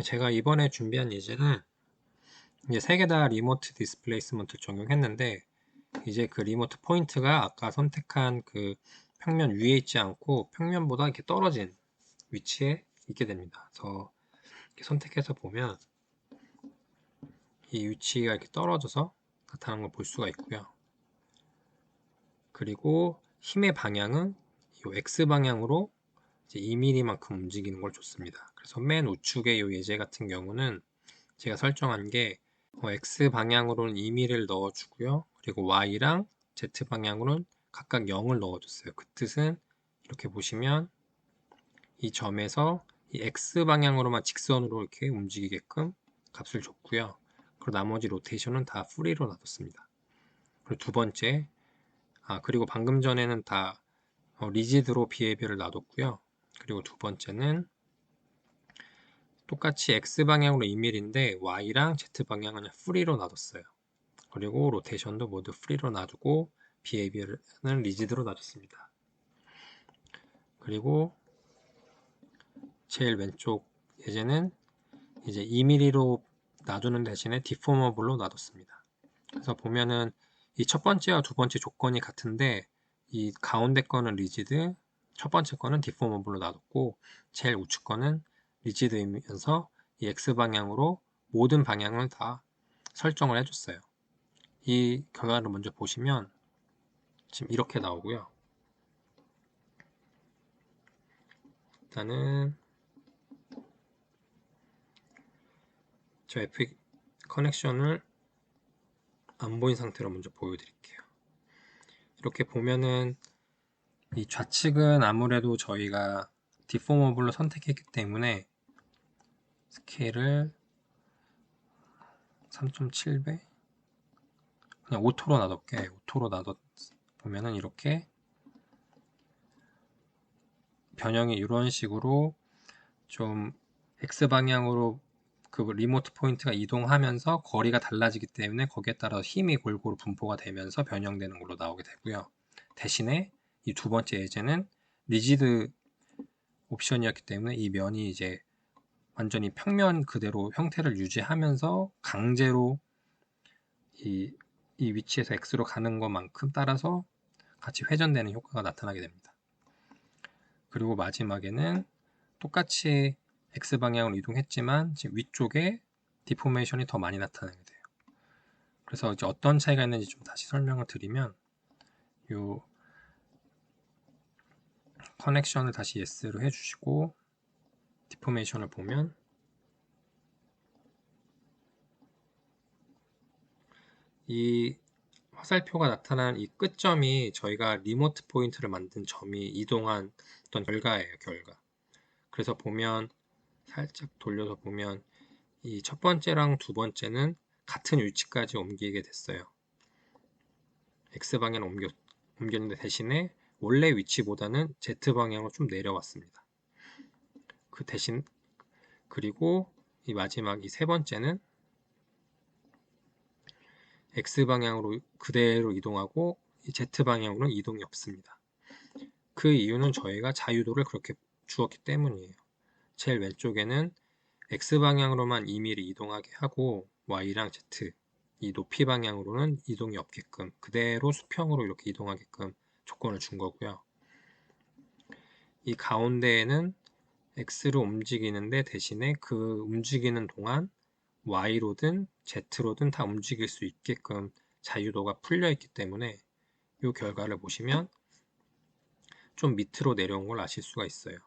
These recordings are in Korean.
제가 이번에 준비한 예제는 이제 세 개 다 리모트 디스플레이스먼트 적용했는데, 이제 그 리모트 포인트가 아까 선택한 그 평면 위에 있지 않고 평면보다 이렇게 떨어진 위치에 있게 됩니다. 그래서 이렇게 선택해서 보면 이 위치가 이렇게 떨어져서 나타나는 걸 볼 수가 있고요. 그리고 힘의 방향은 이 X 방향으로 이제 2mm만큼 움직이는 걸 줬습니다. 그래서 맨 우측의 이 예제 같은 경우는 제가 설정한 게 X 방향으로는 2mm를 넣어주고요. 그리고 Y랑 Z 방향으로는 각각 0을 넣어줬어요. 그 뜻은 이렇게 보시면 이 점에서 이 X 방향으로만 직선으로 이렇게 움직이게끔 값을 줬고요. 그리고 나머지 로테이션은 다 프리로 놔뒀습니다. 그리고 두 번째, 그리고 방금 전에는 다 리지드로 비헤비어를 놔뒀고요. 그리고 두 번째는 똑같이 X방향으로 2mm인데 Y랑 Z방향은 그냥 프리로 놔뒀어요. 그리고 로테이션도 모두 프리로 놔두고 비헤비어는 리지드로 놔뒀습니다. 그리고 제일 왼쪽 예제는 이제 2mm로 놔두는 대신에 디포머블로 놔뒀습니다. 그래서 보면은 이 첫 번째와 두 번째 조건이 같은데 이 가운데 거는 리지드, 첫 번째 거는 디포머블로 놔뒀고 제일 우측 거는 리지드이면서 이 X 방향으로 모든 방향을 다 설정을 해줬어요. 이 결과를 먼저 보시면 지금 이렇게 나오고요. 일단은 저 FE 커넥션을 안 보인 상태로 먼저 보여드릴게요. 이렇게 보면은 이 좌측은 아무래도 저희가 디포머블로 선택했기 때문에 스케일을 3.7배 그냥 오토로 놔둘게. 오토로 놔뒀 보면은 이렇게 변형이 이런 식으로 좀 X방향으로 그 리모트 포인트가 이동하면서 거리가 달라지기 때문에 거기에 따라 힘이 골고루 분포가 되면서 변형되는 걸로 나오게 되고요. 대신에 이 두 번째 예제는 리지드 옵션이었기 때문에 이 면이 이제 완전히 평면 그대로 형태를 유지하면서 강제로 이, 이 위치에서 X로 가는 것만큼 따라서 같이 회전되는 효과가 나타나게 됩니다. 그리고 마지막에는 똑같이 X방향으로 이동했지만 지금 위쪽에 디포메이션이 더 많이 나타나게 돼요. 그래서 이제 어떤 차이가 있는지 좀 다시 설명을 드리면 이 커넥션을 다시 yes로 해주시고 디포메이션을 보면 이 화살표가 나타난 이 끝점이 저희가 리모트 포인트를 만든 점이 이동한 어떤 결과예요, 결과. 그래서 보면 살짝 돌려서 보면 이 첫 번째랑 두 번째는 같은 위치까지 옮기게 됐어요. X방향으로 옮겼는데 대신에 원래 위치보다는 Z방향으로 좀 내려왔습니다. 그 대신 그리고 이 마지막 이 세 번째는 X방향으로 그대로 이동하고 이 Z방향으로는 이동이 없습니다. 그 이유는 저희가 자유도를 그렇게 주었기 때문이에요. 제일 왼쪽에는 X방향으로만 2mm 이동하게 하고 Y랑 Z 이 높이 방향으로는 이동이 없게끔 그대로 수평으로 이렇게 이동하게끔 조건을 준 거고요. 이 가운데에는 X로 움직이는데 대신에 그 움직이는 동안 Y로든 Z로든 다 움직일 수 있게끔 자유도가 풀려 있기 때문에 이 결과를 보시면 좀 밑으로 내려온 걸 아실 수가 있어요.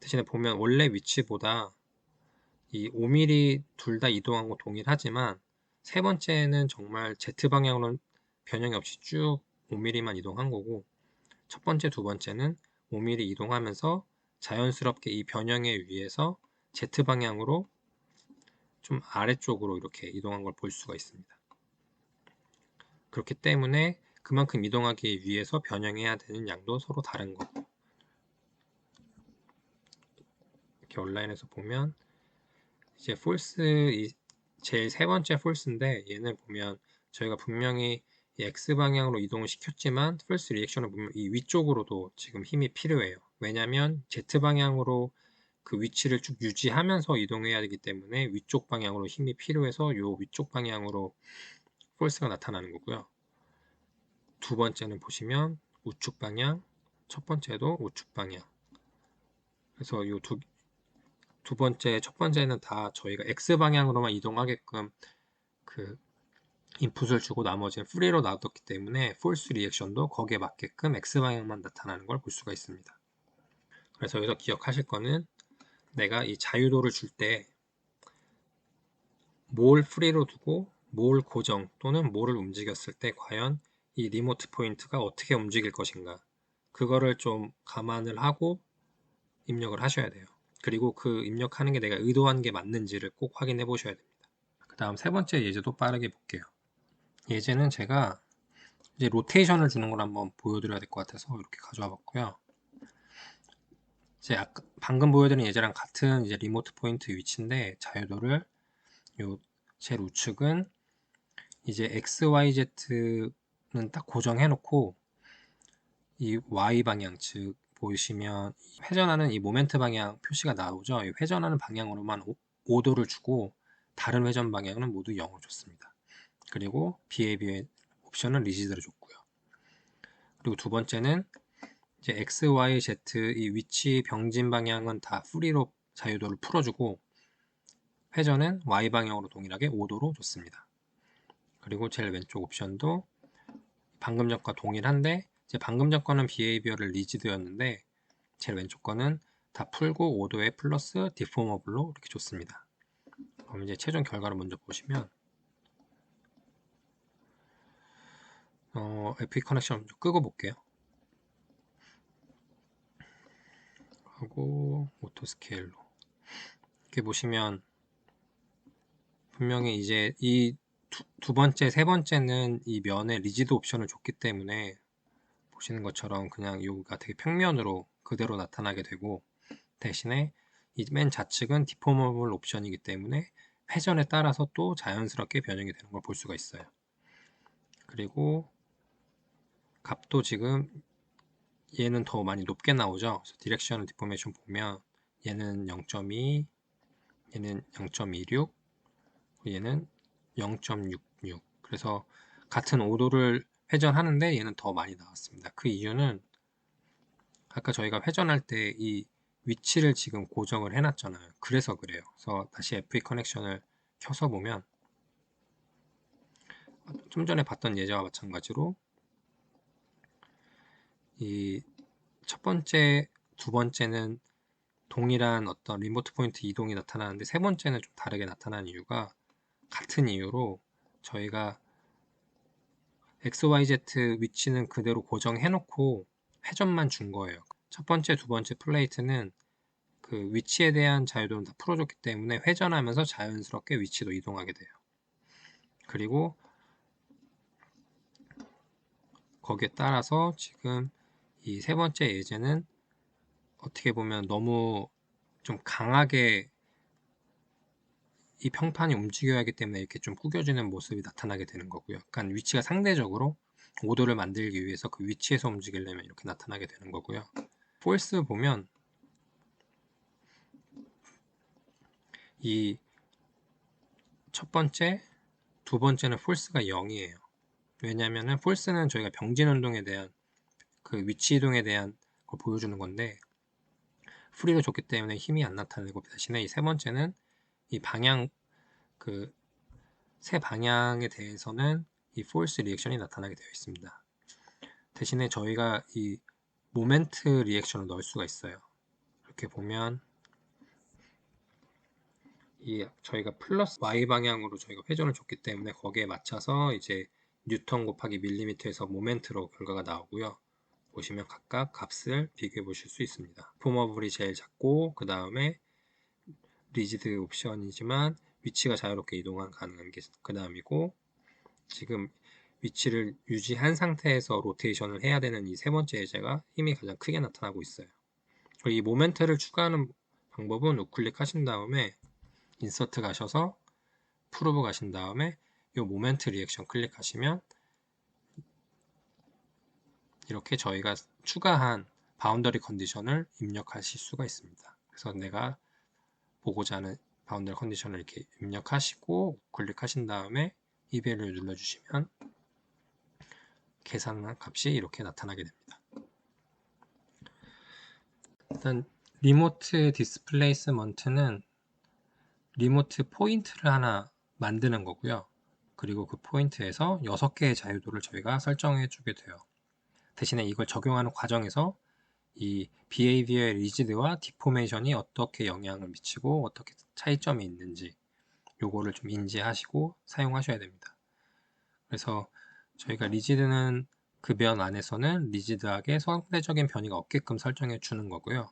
대신에 보면 원래 위치보다 이 5mm 둘 다 이동한 거 동일하지만 세 번째는 정말 Z방향으로는 변형이 없이 쭉 5mm만 이동한 거고 첫 번째, 두 번째는 5mm 이동하면서 자연스럽게 이 변형에 의해서 Z방향으로 좀 아래쪽으로 이렇게 이동한 걸 볼 수가 있습니다. 그렇기 때문에 그만큼 이동하기 위해서 변형해야 되는 양도 서로 다른 거고 이렇게 온라인에서 보면 이제 false 제일 세 번째 false인데 얘는 보면 저희가 분명히 이 X 방향으로 이동을 시켰지만 false 리액션을 보면 이 위쪽으로도 지금 힘이 필요해요. 왜냐하면 Z 방향으로 그 위치를 쭉 유지하면서 이동해야 되기 때문에 위쪽 방향으로 힘이 필요해서 요 위쪽 방향으로 폴스가 나타나는 거고요. 두 번째는 보시면 우측 방향, 첫 번째도 우측 방향. 그래서 요 두 번째, 첫 번째는 다 저희가 X 방향으로만 이동하게끔 그 인풋을 주고 나머지는 프리로 놔뒀기 때문에 폴스 리액션도 거기에 맞게끔 X 방향만 나타나는 걸 볼 수가 있습니다. 그래서 여기서 기억하실 거는 내가 이 자유도를 줄 때 뭘 프리로 두고 뭘 고정 또는 뭐를 움직였을 때 과연 이 리모트 포인트가 어떻게 움직일 것인가, 그거를 좀 감안을 하고 입력을 하셔야 돼요. 그리고 그 입력하는 게 내가 의도한 게 맞는지를 꼭 확인해 보셔야 됩니다. 그 다음 세 번째 예제도 빠르게 볼게요. 예제는 제가 이제 로테이션을 주는 걸 한번 보여드려야 될 것 같아서 이렇게 가져와 봤고요. 이제 방금 보여드린 예제랑 같은 이제 리모트 포인트 위치인데 자유도를 요 제일 우측은 이제 XYZ는 딱 고정해 놓고 이 Y 방향, 즉 보시면 회전하는 이 모멘트 방향 표시가 나오죠. 이 회전하는 방향으로만 5도를 주고 다른 회전 방향은 모두 0을 줬습니다. 그리고 BAB 옵션은 리지드를 줬고요. 그리고 두 번째는 이제 X, Y, Z 이 위치 병진 방향은 다 프리로 자유도를 풀어주고 회전은 Y 방향으로 동일하게 5도로 줬습니다. 그리고 제일 왼쪽 옵션도 방금 전과 동일한데 이제 방금 전 거는 비헤이비어를 리지드였는데 제일 왼쪽 거는 다 풀고 5도에 플러스 디포머블로 이렇게 줬습니다. 그럼 이제 최종 결과를 먼저 보시면 FE 커넥션 좀 끄고 볼게요. 하고 오토 스케일로 이렇게 보시면 분명히 이제 이 두 번째, 세 번째는 이 면에 리지드 옵션을 줬기 때문에 보시는 것처럼 그냥 여기가 되게 평면으로 그대로 나타나게 되고 대신에 이 맨 좌측은 디포머블 옵션이기 때문에 회전에 따라서 또 자연스럽게 변형이 되는 걸 볼 수가 있어요. 그리고 값도 지금 얘는 더 많이 높게 나오죠. 그래서 디렉셔널 디포메이션 보면 얘는 0.2, 얘는 0.26, 얘는 0.66. 그래서 같은 5도를 회전하는데 얘는 더 많이 나왔습니다. 그 이유는 아까 저희가 회전할 때 이 위치를 지금 고정을 해놨잖아요. 그래서 그래요. 그래서 다시 FE 커넥션을 켜서 보면 좀 전에 봤던 예제와 마찬가지로 이 첫 번째, 두 번째는 동일한 어떤 리모트 포인트 이동이 나타나는데 세 번째는 좀 다르게 나타나는 이유가 같은 이유로 저희가 XYZ 위치는 그대로 고정해놓고 회전만 준 거예요. 첫 번째, 두 번째 플레이트는 그 위치에 대한 자유도는 다 풀어줬기 때문에 회전하면서 자연스럽게 위치도 이동하게 돼요. 그리고 거기에 따라서 지금 이 세 번째 예제는 어떻게 보면 너무 좀 강하게 이 평판이 움직여야 하기 때문에 이렇게 좀 구겨지는 모습이 나타나게 되는 거고요. 약간 위치가 상대적으로 오도를 만들기 위해서 그 위치에서 움직이려면 이렇게 나타나게 되는 거고요. 폴스 보면 이 첫 번째, 두 번째는 폴스가 0이에요. 왜냐하면 폴스는 저희가 병진 운동에 대한 그 위치 이동에 대한 걸 보여주는 건데 프리로 줬기 때문에 힘이 안 나타내고 대신에 이 세 번째는 이 방향 그 세 방향에 대해서는 이 force 리액션이 나타나게 되어 있습니다. 대신에 저희가 이 모멘트 리액션을 넣을 수가 있어요. 이렇게 보면 이 저희가 플러스 y 방향으로 저희가 회전을 줬기 때문에 거기에 맞춰서 이제 뉴턴 곱하기 밀리미터에서 모멘트로 결과가 나오고요. 보시면 각각 값을 비교해 보실 수 있습니다. 포머블이 제일 작고 그 다음에 리지드 옵션이지만 위치가 자유롭게 이동한 가능한 게 그 다음이고 지금 위치를 유지한 상태에서 로테이션을 해야 되는 이 세 번째 예제가 힘이 가장 크게 나타나고 있어요. 이 모멘트를 추가하는 방법은 우클릭 하신 다음에 인서트 가셔서 프로브 가신 다음에 이 모멘트 리액션 클릭하시면 이렇게 저희가 추가한 바운더리 컨디션을 입력하실 수가 있습니다. 그래서 내가 보고자 하는 바운더리 컨디션을 이렇게 입력하시고 클릭하신 다음에 이베를 눌러주시면 계산한 값이 이렇게 나타나게 됩니다. 일단 리모트 디스플레이스먼트는 리모트 포인트를 하나 만드는 거고요. 그리고 그 포인트에서 6개의 자유도를 저희가 설정해 주게 돼요. 대신에 이걸 적용하는 과정에서 이 behavior의 rigid와 deformation이 어떻게 영향을 미치고 어떻게 차이점이 있는지 요거를 좀 인지하시고 사용하셔야 됩니다. 그래서 저희가 rigid는 그 면 안에서는 rigid하게 상대적인 변이가 없게끔 설정해 주는 거고요.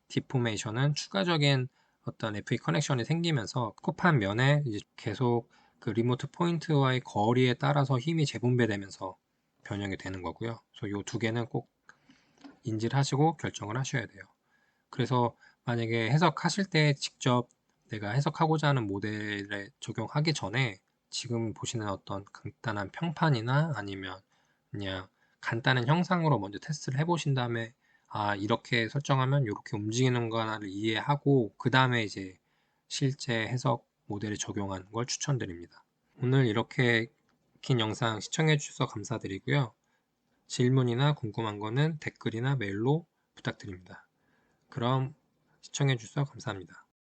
deformation은 추가적인 어떤 FE 커넥션이 생기면서 kop한 면에 이제 계속 그 리모트 포인트와의 거리에 따라서 힘이 재분배되면서 변형이 되는 거고요. 그래서 이 두 개는 꼭 인지를 하시고 결정을 하셔야 돼요. 그래서 만약에 해석하실 때 직접 내가 해석하고자 하는 모델에 적용하기 전에 지금 보시는 어떤 간단한 평판이나 아니면 그냥 간단한 형상으로 먼저 테스트를 해보신 다음에 아 이렇게 설정하면 이렇게 움직이는구나를 이해하고 그 다음에 이제 실제 해석 모델에 적용하는 걸 추천드립니다. 오늘 이렇게 긴 영상 시청해 주셔서 감사드리고요. 질문이나 궁금한 거는 댓글이나 메일로 부탁드립니다. 그럼 시청해 주셔서 감사합니다.